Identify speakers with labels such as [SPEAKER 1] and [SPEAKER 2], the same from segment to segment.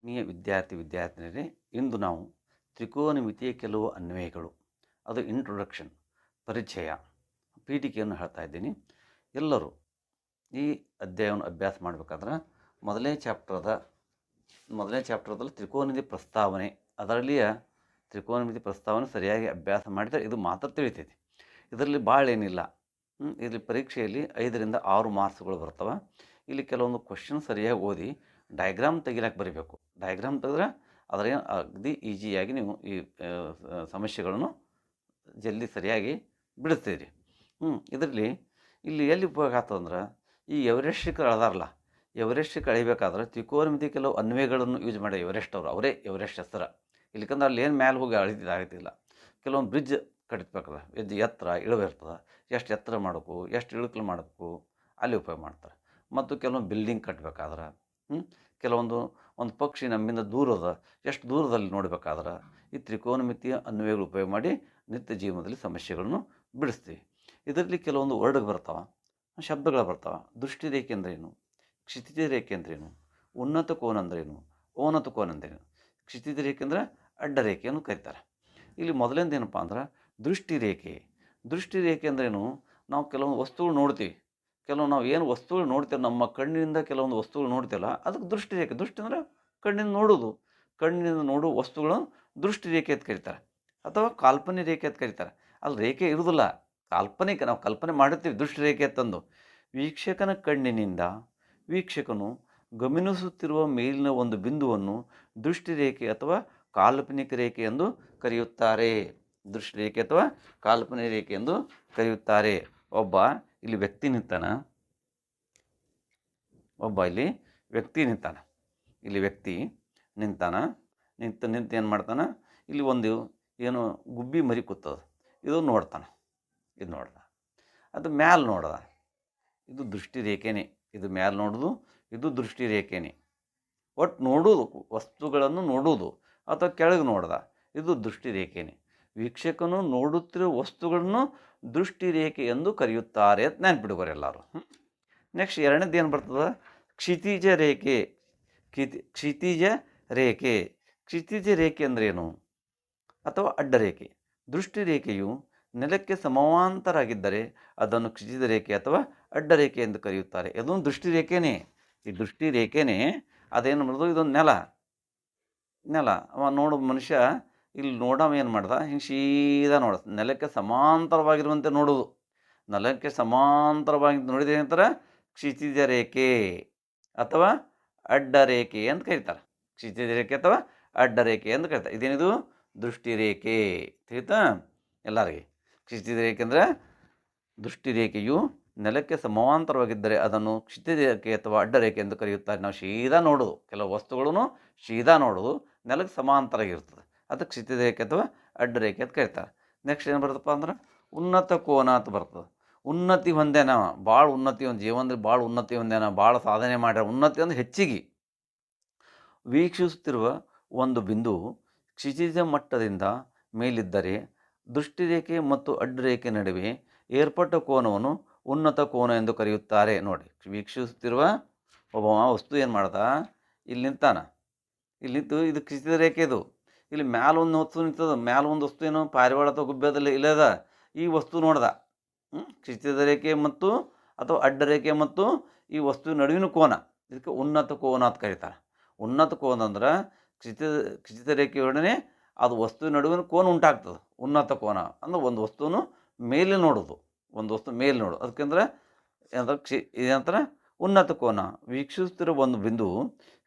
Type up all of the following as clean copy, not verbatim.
[SPEAKER 1] ಆತ್ಮೀಯ ವಿದ್ಯಾರ್ಥಿನಿಯರೇ, ಇಂದು ನಾವು ತ್ರಿಕೋನಮಿತಿಯ ಕೆಲವು ಅನ್ವಯಗಳು, ಅದು ಇಂಟ್ರೊಡಕ್ಷನ್, ಪರಿಚಯ, ಪೀಠಿಕೆಯನ್ನು ಹೇಳ್ತಾ ಇದ್ದೀನಿ. ಎಲ್ಲರೂ ಈ ಅಧ್ಯಾಯವನ್ನು ಅಭ್ಯಾಸ ಮಾಡಬೇಕಾದ್ರೆ ಮೊದಲನೇ ಚಾಪ್ಟರ್ದಲ್ಲಿ ತ್ರಿಕೋನಮಿತಿ ಪ್ರಸ್ತಾವನೆ, ಅದರಲ್ಲಿಯ ತ್ರಿಕೋನಮಿತಿ ಪ್ರಸ್ತಾವನೆ ಸರಿಯಾಗಿ ಅಭ್ಯಾಸ ಮಾಡಿದರೆ ಇದು ಮಾತ್ರ ತಿಳಿತೈತಿ. ಇದರಲ್ಲಿ ಭಾಳ ಏನಿಲ್ಲ. ಇಲ್ಲಿ ಪರೀಕ್ಷೆಯಲ್ಲಿ 5ರಿಂದ 6 ಮಾರ್ಕ್ಸ್ಗಳು ಬರ್ತವೆ. ಇಲ್ಲಿ ಕೆಲವೊಂದು ಕ್ವಶನ್ ಸರಿಯಾಗಿ ಓದಿ ಡಯಾಗ್ರಾಮ್ ತೆಗಿಲಾಕೆ ಬರೀಬೇಕು. ಡಯಾಗ್ರಾಮ್ ತೆಗೆದ್ರೆ ಅದರ ಅಗದಿ ಈಸಿಯಾಗಿ ನೀವು ಈ ಸಮಸ್ಯೆಗಳನ್ನು ಜಲ್ದಿ ಸರಿಯಾಗಿ ಬಿಡಿಸ್ತೀರಿ. ಇದರಲ್ಲಿ ಇಲ್ಲಿ ಎಲ್ಲಿ ಉಪಯೋಗ ಆಗ್ತದಂದ್ರೆ, ಈ ಎವರೆಸ್ಟ್ ಅಳದಾರಲ್ಲ, ಎವರೆಸ್ಟ್ ಅಳಿಬೇಕಾದ್ರೆ ತ್ರಿಕೋನಮಿತಿ ಕೆಲವು ಅನ್ವಯಗಳನ್ನು ಯೂಸ್ ಮಾಡಿ ಅವರೇ ಎವರೆಸ್ಟ್ ಹೆಸರು. ಇಲ್ಲಿಕಂದ್ರೆ ಅಲ್ಲಿ ಏನು ಮ್ಯಾಲೆ ಹೋಗಿ ಅಳಿತಿದ್ದಾಗತ್ತಿಲ್ಲ. ಕೆಲವೊಂದು ಬ್ರಿಡ್ಜ್ ಕಟ್ಬೇಕಾದ್ರೆ ಎತ್ತರ ಇಳುವೆ ಇರ್ತದೆ, ಎಷ್ಟು ಎತ್ತರ ಮಾಡಬೇಕು, ಎಷ್ಟು ಇಳುಕಲು ಮಾಡಬೇಕು, ಅಲ್ಲಿ ಉಪಯೋಗ ಮಾಡ್ತಾರೆ. ಮತ್ತು ಕೆಲವೊಂದು ಬಿಲ್ಡಿಂಗ್ ಕಟ್ಟಬೇಕಾದ್ರೆ ಒಂದು ಪಕ್ಷಿ ನಮ್ಮಿಂದ ದೂರದ ಎಷ್ಟು ದೂರದಲ್ಲಿ ನೋಡಬೇಕಾದ್ರೆ ಈ ತ್ರಿಕೋನಮಿತಿಯ ಅನ್ವಯಗಳು ಉಪಯೋಗ ಮಾಡಿ ನಿತ್ಯ ಜೀವನದಲ್ಲಿ ಸಮಸ್ಯೆಗಳನ್ನು ಬಿಡಿಸ್ತೀವಿ. ಇದರಲ್ಲಿ ಕೆಲವೊಂದು ವರ್ಡ್ಗಳು ಬರ್ತಾವೆ, ಶಬ್ದಗಳು ಬರ್ತಾವೆ. ದೃಷ್ಟಿ ರೇಖೆ ಅಂದ್ರೇನು, ಕ್ಷಿತಿಜ ರೇಖೆ ಅಂದ್ರೇನು, ಉನ್ನತ ಕೋನ ಅಂದ್ರೇನು, ಅವನತ ಕೋನ ಅಂದ್ರೇನು. ಕ್ಷಿತಿಜ ರೇಖೆ ಅಂದರೆ ಅಡ್ಡ ರೇಖೆಯನ್ನು ಕರೀತಾರೆ. ಇಲ್ಲಿ ಮೊದಲಿಂದ ಏನಪ್ಪ ಅಂದ್ರೆ ದೃಷ್ಟಿ ರೇಖೆ ಅಂದ್ರೇನು, ನಾವು ಕೆಲವೊಂದು ವಸ್ತುಗಳು ನೋಡ್ತೀವಿ. ನಾವು ಏನು ವಸ್ತುಗಳು ನೋಡ್ತೇವೆ, ನಮ್ಮ ಕಣ್ಣಿನಿಂದ ಕೆಲವೊಂದು ವಸ್ತುಗಳು ನೋಡ್ತೀವಲ್ಲ, ಅದಕ್ಕೆ ದೃಷ್ಟಿ ರೇಖೆ. ದೃಷ್ಟಿ ಅಂದರೆ ಕಣ್ಣಿಂದ ನೋಡೋದು, ಕಣ್ಣಿನಿಂದ ನೋಡುವ ವಸ್ತುಗಳನ್ನು ದೃಷ್ಟಿ ರೇಖೆ ಅಂತ ಕರೀತಾರೆ, ಅಥವಾ ಕಾಲ್ಪನಿಕ ರೇಖೆ ಅಂತ ಕರೀತಾರೆ. ಅಲ್ಲಿ ರೇಖೆ ಇರೋದಿಲ್ಲ, ಕಾಲ್ಪನಿಕ, ನಾವು ಕಲ್ಪನೆ ಮಾಡುತ್ತೀವಿ ದೃಷ್ಟಿ ರೇಖೆ ಅಂತಂದು. ವೀಕ್ಷಕನ ಕಣ್ಣಿನಿಂದ ವೀಕ್ಷಕನು ಗಮನಿಸುತ್ತಿರುವ ಮೇಲಿನ ಒಂದು ಬಿಂದುವನ್ನು ದೃಷ್ಟಿ ರೇಖೆ ಅಥವಾ ಕಾಲ್ಪನಿಕ ರೇಖೆ ಎಂದು ಕರೆಯುತ್ತಾರೆ. ದೃಷ್ಟಿ ರೇಖೆ ಅಥವಾ ಕಾಲ್ಪನಿಕ ರೇಖೆ ಎಂದು ಕರೆಯುತ್ತಾರೆ. ಇಲ್ಲಿ ವ್ಯಕ್ತಿ ನಿಂತಾನ, ಇಲ್ಲಿ ವ್ಯಕ್ತಿ ನಿಂತು ಏನು ಮಾಡ್ತಾನೆ, ಇಲ್ಲಿ ಒಂದು ಏನು ಗುಬ್ಬಿ ಮರಿ ಕೂತದ, ಇದು ನೋಡ್ತಾನೆ, ಅದು ಮ್ಯಾಲೆ ನೋಡ್ದ, ಇದು ದೃಷ್ಟಿ ರೇಖೆನೇ. ಇದು ಮ್ಯಾಲೆ ನೋಡೋದು, ಇದು ದೃಷ್ಟಿ ರೇಖೆನೇ. ಒಟ್ಟು ನೋಡೋದು, ವಸ್ತುಗಳನ್ನು ನೋಡೋದು, ಅಥವಾ ಕೆಳಗೆ ನೋಡ್ದ, ಇದು ದೃಷ್ಟಿ ರೇಖೆನೇ. ವೀಕ್ಷಕನು ನೋಡುತ್ತಿರುವ ವಸ್ತುಗಳನ್ನು ದೃಷ್ಟಿ ರೇಖೆ ಎಂದು ಕರೆಯುತ್ತಾರೆ ಅಂತ ನೆನ್ಪಿಡ್ಕೋರಿ ಎಲ್ಲರೂ. ನೆಕ್ಸ್ಟ್ ಎರಡನೇದು ಏನು ಬರ್ತದೆ, ಕ್ಷಿತಿಜ ರೇಖೆ ಅಂದ್ರೇನು, ಅಥವಾ ಅಡ್ಡ ರೇಖೆ. ದೃಷ್ಟಿ ರೇಖೆಯು ನೆಲಕ್ಕೆ ಸಮಾಂತರಾಗಿದ್ದರೆ ಅದನ್ನು ಕ್ಷಿತಿಜ ರೇಖೆ ಅಥವಾ ಅಡ್ಡ ರೇಖೆ ಎಂದು ಕರೆಯುತ್ತಾರೆ. ಇದೊಂದು ದೃಷ್ಟಿ ರೇಖೆನೇ. ಈ ದೃಷ್ಟಿ ರೇಖೆನೇ ಅದೇನು ಮಾಡೋದು, ಇದೊಂದು ನೆಲ ಅವ ನೋಡೋ ಮನುಷ್ಯ ಇಲ್ಲಿ ನೋಡವ ಏನು ಮಾಡ್ದ, ಹಿಂಗೆ ಸೀದಾ ನೆಲಕ್ಕೆ ಸಮಾಂತರವಾಗಿರುವಂತೆ ನೋಡೋದು. ನೆಲಕ್ಕೆ ಸಮಾಂತರವಾಗಿ ನೋಡಿದ್ರೆ ಏನಂತಾರೆ, ಕ್ಷಿತಿಜ ರೇಖೆ ಅಥವಾ ಅಡ್ಡ ರೇಖೆ ಅಂತ ಕರೀತಾರೆ. ಕ್ಷಿತಿಜ ರೇಖೆ ಅಥವಾ ಅಡ್ಡ ರೇಖೆ ಅಂತ ಕರೀತಾರೆ. ಇದೇನಿದು ದೃಷ್ಟಿ ರೇಖೆ, ತಿಳಿತಾ ಎಲ್ಲರಿಗೆ. ಕ್ಷಿತಿಜ ರೇಖೆ ಅಂದರೆ ದೃಷ್ಟಿ ರೇಖೆಯು ನೆಲಕ್ಕೆ ಸಮಾಂತರವಾಗಿದ್ದರೆ ಅದನ್ನು ಕ್ಷಿತಿಜ ರೇಖೆ ಅಥವಾ ಅಡ್ಡ ರೇಖೆ ಎಂದು ಕರೆಯುತ್ತಾರೆ. ನಾವು ಸೀದಾ ನೋಡೋದು, ಕೆಲವು ವಸ್ತುಗಳನ್ನು ಸೀದಾ ನೋಡೋದು, ನೆಲಕ್ಕೆ ಸಮಾಂತರವಾಗಿರ್ತದೆ, ಅದಕ್ಕೆ ಕ್ಷಿತಿಜ ರೇಖೆ ಅಥವಾ ಅಡ್ಡ ರೇಖೆ ಅಂತ ಕರೀತಾರೆ. ನೆಕ್ಸ್ಟ್ ಏನು ಬರ್ತಪ್ಪ ಅಂದ್ರೆ ಉನ್ನತ ಕೋನ ಅಂತ ಬರ್ತದೆ. ಉನ್ನತಿ ಹೊಂದೇನ, ಭಾಳ ಉನ್ನತಿ ಒಂದು ಜೀವನದಲ್ಲಿ ಭಾಳ ಉನ್ನತಿ ಹೊಂದೇನ, ಭಾಳ ಸಾಧನೆ ಮಾಡ್ಯಾರ. ಉನ್ನತಿ ಅಂದರೆ ಹೆಚ್ಚಿಗೆ. ವೀಕ್ಷಿಸುತ್ತಿರುವ ಒಂದು ಬಿಂದು ಕ್ಷಿತಿಜ ಮಟ್ಟದಿಂದ ಮೇಲಿದ್ದರೆ ದೃಷ್ಟಿರೇಖೆ ಮತ್ತು ಅಡ್ಡರೇಖೆ ನಡುವೆ ಏರ್ಪಟ್ಟ ಕೋನವನ್ನು ಉನ್ನತ ಕೋನ ಎಂದು ಕರೆಯುತ್ತಾರೆ. ನೋಡಿ, ವೀಕ್ಷಿಸುತ್ತಿರುವ ಒಬ್ಬ ವಸ್ತು ಏನು ಮಾಡ್ದ, ಇಲ್ಲಿ ನಿಂತು ಇದು ಕ್ಷಿತಿಜ ರೇಖೆ. ಇದು ಇಲ್ಲಿ ಮ್ಯಾಲೊಂದು ವಸ್ತು ನಿಂತದ, ಒಂದು ವಸ್ತು ಏನು ಪಾರಿವಾಳ ಅಥವಾ ಗುಬ್ಬೆದಲ್ಲಿ ಇಲ್ಲದ, ಈ ವಸ್ತು ನೋಡ್ದ. ಕ್ಷಿತಿಜ ರೇಖೆ ಮತ್ತು ಅಥವಾ ಅಡ್ಡ ರೇಖೆ ಮತ್ತು ಈ ವಸ್ತುವಿನ ನಡುವಿನ ಕೋನ, ಇದಕ್ಕೆ ಉನ್ನತ ಕೋನ ಅಂತ ಕರೀತಾರೆ. ಉನ್ನತ ಕೋನ ಅಂದ್ರೆ ಕ್ಷಿತಿಜ ರೇಖೆಯೊಡನೆ ಅದು ವಸ್ತುವಿನ ನಡುವಿನ ಕೋನ ಉಂಟಾಗ್ತದೆ. ಉನ್ನತ ಕೋನ ಅಂದ್ರೆ ಒಂದು ವಸ್ತುವನ್ನು ಮೇಲೆ ನೋಡೋದು, ಅದಕ್ಕೆಂದ್ರೆ ಏನಂತಾರೆ ಉನ್ನತ ಕೋನ. ವೀಕ್ಷಿಸುತ್ತಿರುವ ಒಂದು ಬಿಂದು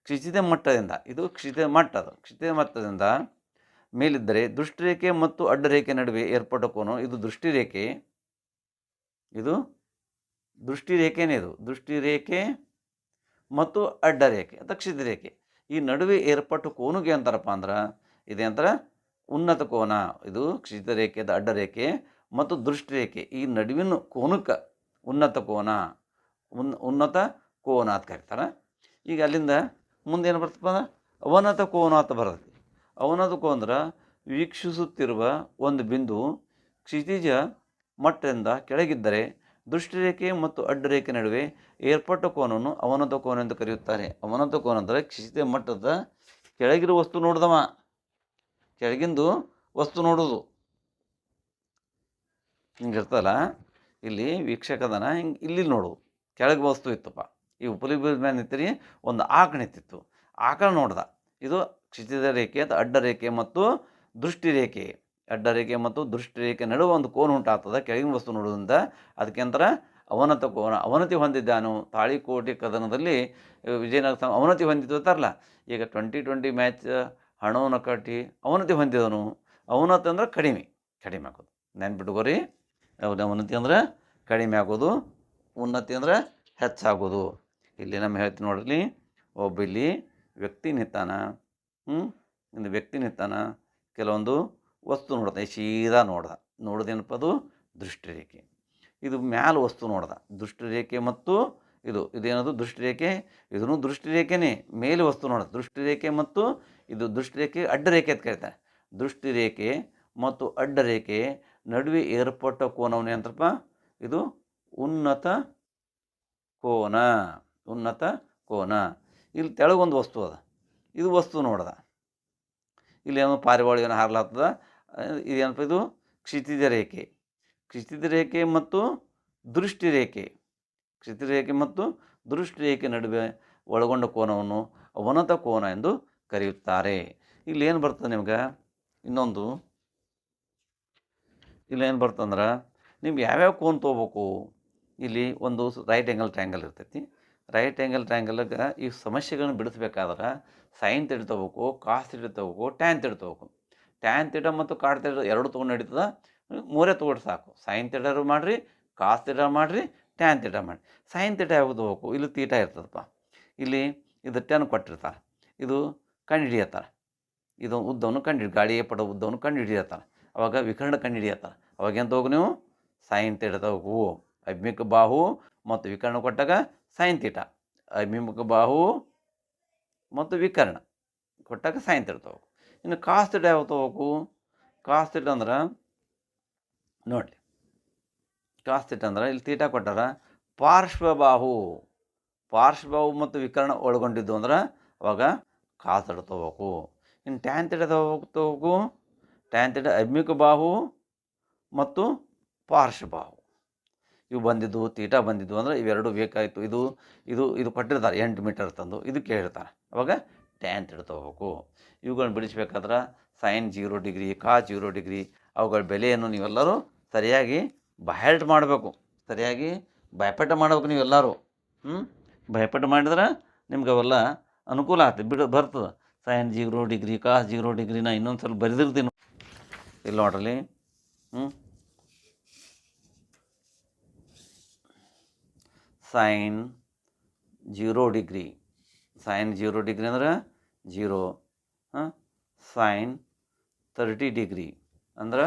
[SPEAKER 1] ಕ್ಷಿತಿಜ ಮಟ್ಟದಿಂದ ಮೇಲಿದ್ದರೆ ದೃಷ್ಟಿರೇಖೆ ಮತ್ತು ಅಡ್ಡರೇಖೆ ನಡುವೆ ಏರ್ಪಟ್ಟ ಕೋನ, ಇದು ದೃಷ್ಟಿರೇಖೆ. ಇದು ದೃಷ್ಟಿರೇಖೆನೇ. ಇದು ದೃಷ್ಟಿರೇಖೆ ಮತ್ತು ಅಡ್ಡ ರೇಖೆ ಅಥವಾ ಕ್ಷಿತಿಜ ರೇಖೆ ಈ ನಡುವೆ ಏರ್ಪಟ್ಟ ಕೋನಿಗೆ ಅಂತಾರಪ್ಪ ಅಂದ್ರೆ ಇದೇಂತಾರೆ ಉನ್ನತ ಕೋನ. ಇದು ಕ್ಷಿತಿಜ ರೇಖೆ, ಅಡ್ಡ ರೇಖೆ ಮತ್ತು ದೃಷ್ಟಿರೇಖೆ ಈ ನಡುವಿನ ಕೋನಕ್ಕೆ ಉನ್ನತ ಕೋನ ಅಂತ ಕರೀತಾರೆ. ಈಗ ಅಲ್ಲಿಂದ ಮುಂದೆ ಏನು ಬರ್ತಪ್ಪ ಅಂದ್ರೆ ಅವನತ ಕೋನ ಅಂತ ಬರ್ತದೆ. ಅವನತ ಕೋನ ಅಂದ್ರೆ ವೀಕ್ಷಿಸುತ್ತಿರುವ ಒಂದು ಬಿಂದು ಕ್ಷಿತಿಜ ಮಟ್ಟದಿಂದ ಕೆಳಗಿದ್ದರೆ ದೃಷ್ಟಿರೇಖೆ ಮತ್ತು ಅಡ್ಡರೇಖೆ ನಡುವೆ ಏರ್ಪಟ್ಟ ಕೋನವನ್ನು ಅವನತ ಕೋನ ಎಂದು ಕರೆಯುತ್ತಾರೆ. ಅವನತ ಕೋನ ಅಂದರೆ ಕ್ಷಿತಿಜ ಮಟ್ಟದ ಕೆಳಗಿರೋ ವಸ್ತು ನೋಡ್ದವ, ಕೆಳಗಿಂದು ವಸ್ತು ನೋಡೋದು ಹಿಂಗೆ ಇರ್ತಲ್ಲ. ಇಲ್ಲಿ ವೀಕ್ಷಕದನ ಹಿಂಗೆ ಇಲ್ಲಿ ನೋಡು, ಕೆಳಗೆ ವಸ್ತು ಇತ್ತಪ್ಪ. ಈ ಉಪಲಿಬಿ ಮೇಲೆ ನಿಂತಿರಿ, ಒಂದು ಆಕಳು ನಿಂತಿತ್ತು, ಆಕಳು ನೋಡ್ದ. ಇದು ಕ್ಷಿತಿಜ ರೇಖೆ ಅಥವಾ ಅಡ್ಡ ರೇಖೆ ಮತ್ತು ದೃಷ್ಟಿ ರೇಖೆ. ಅಡ್ಡ ರೇಖೆ ಮತ್ತು ದೃಷ್ಟಿ ರೇಖೆ ನಡುವೆ ಒಂದು ಕೋನ ಉಂಟಾಗ್ತದೆ ಕೆಳಗಿನ ವಸ್ತು ನೋಡೋದ್ರಿಂದ. ಅದಕ್ಕೆ ಅಂತರ ಅವನತ ಕೋನ. ಅವನತಿ ಹೊಂದಿದ್ದಾನು. ತಾಳಿಕೋಟೆ ಕದನದಲ್ಲಿ ವಿಜಯನಗರ ಅವನತಿ ಹೊಂದಿದ್ದು ಅಂತಾರಲ್ಲ. ಈಗ 2020 ಮ್ಯಾಚ್ ಹಣವನ್ನು ಕಟ್ಟಿ ಅವನತಿ ಹೊಂದಿದನು. ಅವನತಿ ಅಂದ್ರೆ ಕಡಿಮೆ ಆಗೋದು, ನೆನ್ಪಿಟ್ಕೋರಿ. ಅವನತಿ ಅಂದ್ರೆ ಕಡಿಮೆ ಆಗೋದು, ಉನ್ನತಿ ಅಂದ್ರೆ ಹೆಚ್ಚಾಗೋದು. ಇಲ್ಲಿ ನಮ್ಮ ಹೇಳ್ತೀನಿ ನೋಡ್ರಿ, ಇಲ್ಲಿ ವ್ಯಕ್ತಿ ನಿಂತಾನ. ಒಂದು ವ್ಯಕ್ತಿ ನಿಂತಾನ, ಕೆಲವೊಂದು ವಸ್ತು ನೋಡ್ದ, ಸೀದಾ ನೋಡೋದೇನಪ್ಪ ಅದು ದೃಷ್ಟಿರೇಖೆ. ಇದು ಮ್ಯಾಲ ವಸ್ತು ನೋಡ್ದ, ದೃಷ್ಟಿರೇಖೆ ಮತ್ತು ಇದೇನದು ದೃಷ್ಟಿರೇಖೆ. ಇದನ್ನು ದೃಷ್ಟಿರೇಖೆನೇ. ಮೇಲೆ ವಸ್ತು ನೋಡ್ದ, ದೃಷ್ಟಿರೇಖೆ ಮತ್ತು ಇದು ದೃಷ್ಟಿರೇಖೆ ಅಡ್ಡರೇಖೆ ಅಂತ ಕರೀತಾರೆ. ದೃಷ್ಟಿರೇಖೆ ಮತ್ತು ಅಡ್ಡರೇಖೆ ನಡುವೆ ಏರ್ಪಟ್ಟ ಕೋನವನೇ ಅಂತಪ್ಪ ಇದು ಉನ್ನತ ಕೋನ. ಉನ್ನತ ಕೋನ. ಇಲ್ಲಿ ತೆಳಗೊಂದು ವಸ್ತು ಅದ, ಇದು ವಸ್ತು ನೋಡ್ದ. ಇಲ್ಲೇನೋ ಪಾರಿವಾಳ ಏನೋ ಹಾರ್ಲಾಗ್ತದ. ಇದೇನಪ್ಪ ಇದು ಕ್ಷಿತಿಜ ರೇಖೆ. ಕ್ಷಿತಿಜ ರೇಖೆ ಮತ್ತು ದೃಷ್ಟಿರೇಖೆ. ಕ್ಷಿತಿಜ ರೇಖೆ ಮತ್ತು ದೃಷ್ಟಿರೇಖೆ ನಡುವೆ ಒಳಗೊಂಡ ಕೋನವನ್ನು ಅವನತ ಕೋನ ಎಂದು ಕರೆಯುತ್ತಾರೆ. ಇಲ್ಲಿ ಏನು ಬರ್ತದೆ ನಿಮ್ಗೆ ಇನ್ನೊಂದು, ಇಲ್ಲೇನು ಬರ್ತಂದ್ರೆ ನಿಮ್ಗೆ ಯಾವ್ಯಾವ ಕೋನ್ ತೊಗೋಬೇಕು. ಇಲ್ಲಿ ಒಂದು ರೈಟ್ ಆ್ಯಂಗಲ್ ಟ್ರ್ಯಾಂಗಲ್ ಇರ್ತೈತಿ. ರೈಟ್ ಆ್ಯಂಗಲ್ ಟ್ರ್ಯಾಂಗಲ್ಗೆ ಈ ಸಮಸ್ಯೆಗಳನ್ನ ಬಿಡಿಸ್ಬೇಕಾದ್ರೆ ಸೈನ್ ಥೀಟಾ ತೊಗೋಬೇಕು, ಕಾಸ್ ಥೀಟಾ ತೊಗೋಬೇಕು, ಟ್ಯಾನ್ ಥೀಟಾ ತೊಗೋಬೇಕು. ಟ್ಯಾನ್ ಥೀಟಾ ಮತ್ತು ಕಾಟ್ ಥೀಟಾ ಎರಡು ತೊಗೊಂಡು ನಡೀತದೆ, ಮೂರೇ ತೊಗೊಂಡು ಸಾಕು. ಸೈನ್ ಥೀಟಾರು ಮಾಡಿರಿ, ಕಾಸ್ ಥೀಟಾ ಮಾಡಿರಿ, ಟ್ಯಾನ್ ಥೀಟಾ ಮಾಡಿ. ಸೈನ್ ಥೀಟಾ ಯಾವಾಗ ತೊಗೋಬೇಕು, ಇಲ್ಲಿ ತೀಟಾ ಇರ್ತದಪ್ಪ. ಇಲ್ಲಿ ಇದು ಟೆನ್ ಕೊಟ್ಟಿರ್ತಾರೆ, ಇದು ಕಂಡು ಹಿಡಿಯತ್ತಾರೆ. ಇದು ಉದ್ದವನ್ನು ಗಾಳಿಯ ಪಡ ಉದ್ದವನ್ನು ಕಂಡು ಹಿಡಿಯತ್ತಾರೆ. ಅವಾಗ ವಿಕರ್ಣ ಕಂಡು ಹಿಡಿಯತ್ತಾರೆ. ಅವಾಗೇನು ತೊಗೋಕು ನೀವು ಸೈನ್ ಥೀಟಾ ತೊಗೋಕು. ಅಭಿಮುಖ ಬಾಹು ಮತ್ತು ವಿಕರ್ಣ ಕೊಟ್ಟಾಗ ಸೈನ್ ಥೀಟಾ. ಅಭಿಮುಖ ಬಾಹು ಮತ್ತು ವಿಕರ್ಣ ಕೊಟ್ಟಾಗ ಸೈನ್ ಥೀಟಾ ತೊಗೋಕು. ಇನ್ನು ಕಾಸ್ ಥೀಟಾ ಯಾವಾಗ ತೊಗೋಕು. ಕಾಸ್ ಥೀಟಾ ಅಂದ್ರೆ ನೋಡಿರಿ, ಕಾಸ್ ಥೀಟಾ ಅಂದ್ರೆ ಇಲ್ಲಿ ತೀಟಾ ಕೊಟ್ಟಾರ, ಪಾರ್ಶ್ವಬಾಹು ಮತ್ತು ವಿಕರ್ಣ ಒಳಗೊಂಡಿದ್ದು ಅಂದ್ರೆ ಅವಾಗ ಕಾಸ್ ಥೀಟಾ ತೊಗೋಬೇಕು. ಇನ್ನು ಟ್ಯಾನ್ ಥೀಟಾ ತೊಗೋಬೇಕು. ಟ್ಯಾನ್ ಥೀಟಾ ಅಭಿಮುಖ ಬಾಹು ಮತ್ತು ಪಾರ್ಶ್ವಬಾಹು ಇವು ಬಂದಿದ್ದು, ತೀಟಾ ಬಂದಿದ್ದು ಅಂದ್ರೆ ಇವೆರಡು ಬೇಕಾಯಿತು. ಇದು ಇದು ಇದು ಕೊಟ್ಟಿರ್ತಾರೆ 8 ಮೀಟರ್ ತಂದು, ಇದು ಕೇಳಿರ್ತಾರೆ. ಅವಾಗ ಟ್ಯಾನ್ ಥೀಟಾ ತೊಗೋಬೇಕು. ಇವುಗಳನ್ನ ಬಿಡಿಸ್ಬೇಕಾದ್ರೆ ಸೈನ್ 0 ಡಿಗ್ರಿ, ಕಾಸ್ 0 ಡಿಗ್ರಿ ಅವುಗಳ ಬೆಲೆಯನ್ನು ನೀವೆಲ್ಲರೂ ಸರಿಯಾಗಿ ಬಯಲ್ಟ್ ಮಾಡಬೇಕು. ಸರಿಯಾಗಿ ಭಯಪಟ್ಟ ಮಾಡಬೇಕು ನೀವೆಲ್ಲರೂ. ಭಯಪಟ್ಟ ಮಾಡಿದ್ರೆ ನಿಮ್ಗೆ ಅವೆಲ್ಲ ಅನುಕೂಲ ಆಗ್ತದೆ, ಬರ್ತದೆ. ಸೈನ್ 0 ಡಿಗ್ರಿ, ಕಾಸ್ 0 ಡಿಗ್ರಿ ನಾ ಇನ್ನೊಂದು ಸ್ವಲ್ಪ ಬರೆದಿರ್ತೀನಿ ಇಲ್ಲಿ ನೋಡ್ರಲ್ಲಿ. Sine 0 degree. ಸೈನ್ 0 ಡಿಗ್ರಿ ಅಂದ್ರೆ 0. ಸೈನ್ 30 ಡಿಗ್ರಿ ಅಂದ್ರೆ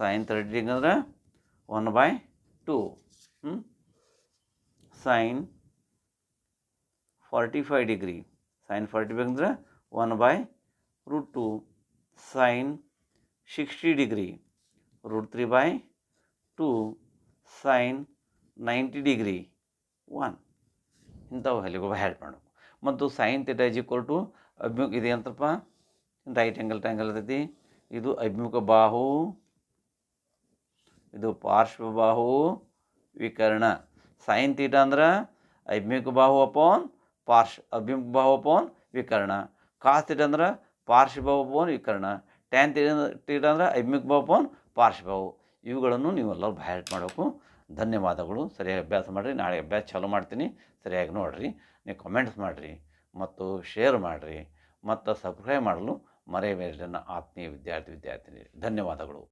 [SPEAKER 1] ಸೈನ್ 30 ಡಿಗ್ರಿ ಅಂದ್ರೆ 1/2. Sine 45 degree. ಸೈನ್ 45 ಅಂದರೆ 1/√2. Sine 60 degree √3/2. Sine 90 degree 1. ಇಂಥವು ಹೆಲಿಗೋಬ ಹೆಲ್ಪ್ ಮಾಡಬೇಕು. ಮತ್ತು sine theta is equal to ಅಭಿಮುಖ ಇದೆ ಅಂತಪ್ಪ ರೈಟ್ ಆ್ಯಂಗಲ್ ಟ್ರ್ಯಾಂಗಲ್ ಇರ್ತೈತಿ. ಇದು ಅಭಿಮುಖ ಬಾಹು, ಇದು ಪಾರ್ಶ್ವಬಾಹು, ವಿಕರ್ಣ. ಸೈನ್ ಥೀಟಾ ಅಂದ್ರೆ ಅಭಿಮುಖ ಬಾಹು ಅಪಾನ್ ಅಭಿಮುಖ ಬಾಹು ಅಪಾನ್ ವಿಕರ್ಣ. ಕಾಸ್ ಥೀಟಾ ಅಂದ್ರೆ ಪಾರ್ಶ್ವಬಾಹು ಅಪಾನ್ ವಿಕರ್ಣ. ಟ್ಯಾನ್ ಥೀಟಾ ಅಂದ್ರೆ ಅಭಿಮುಖ ಬಾಹು ಅಪಾನ್ ಪಾರ್ಶ್ವಬಾಹು. ಇವುಗಳನ್ನು ನೀವೆಲ್ಲರೂ ಹೆಲ್ಪ್ ಮಾಡಬೇಕು. ಧನ್ಯವಾದಗಳು. ಸರಿಯಾಗಿ ಅಭ್ಯಾಸ ಮಾಡಿರಿ. ನಾಳೆ ಅಭ್ಯಾಸ ಚಾಲೂ ಮಾಡ್ತೀನಿ, ಸರಿಯಾಗಿ ನೋಡಿರಿ. ನೀವು ಕಮೆಂಟ್ಸ್ ಮಾಡಿರಿ ಮತ್ತು ಶೇರ್ ಮಾಡಿರಿ ಮತ್ತು ಸಬ್ಸ್ಕ್ರೈಬ್ ಮಾಡಲು ಮರೆಯಬೇಡಿ ನನ್ನ ಆತ್ಮೀಯ ವಿದ್ಯಾರ್ಥಿನಿ. ಧನ್ಯವಾದಗಳು.